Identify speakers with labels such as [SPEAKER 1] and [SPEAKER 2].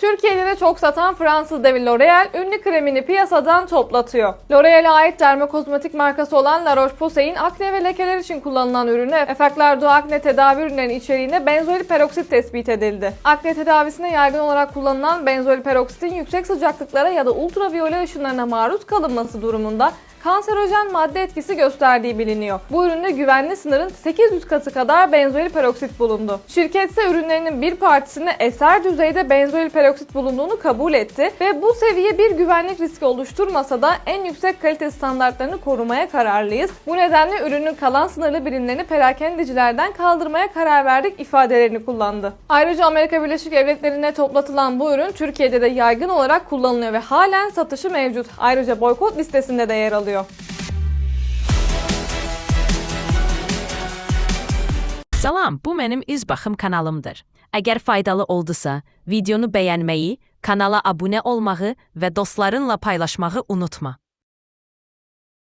[SPEAKER 1] Türkiye'de de çok satan Fransız devi L'Oréal, ünlü kremini piyasadan toplatıyor. L'Oréal'e ait dermokozmetik markası olan La Roche-Posay'in akne ve lekeler için kullanılan ürünü Effaclar Due Akne tedavi ürünlerinin içeriğinde benzoil peroksit tespit edildi. Akne tedavisine yaygın olarak kullanılan benzoil peroksitin yüksek sıcaklıklara ya da ultraviyole ışınlarına maruz kalınması durumunda kanserojen madde etkisi gösterdiği biliniyor. Bu üründe güvenli sınırın 800 katı kadar benzoil peroksit bulundu. Şirket ise ürünlerinin bir partisinde eser düzeyde benzoil peroksit bulunduğunu kabul etti ve bu seviye bir güvenlik riski oluşturmasa da en yüksek kalite standartlarını korumaya kararlıyız. Bu nedenle ürünün kalan sınırlı birimlerini perakendecilerden kaldırmaya karar verdik ifadelerini kullandı. Ayrıca Amerika Birleşik Devletleri'ne toplatılan bu ürün Türkiye'de de yaygın olarak kullanılıyor ve halen satışı mevcut. Ayrıca boykot listesinde de yer alıyor.
[SPEAKER 2] Salam, bu mənim üz baxım kanalımdır. Əgər faydalı oldusa, videonu bəyənməyi, kanala abunə olmağı və dostlarınla paylaşmağı unutma.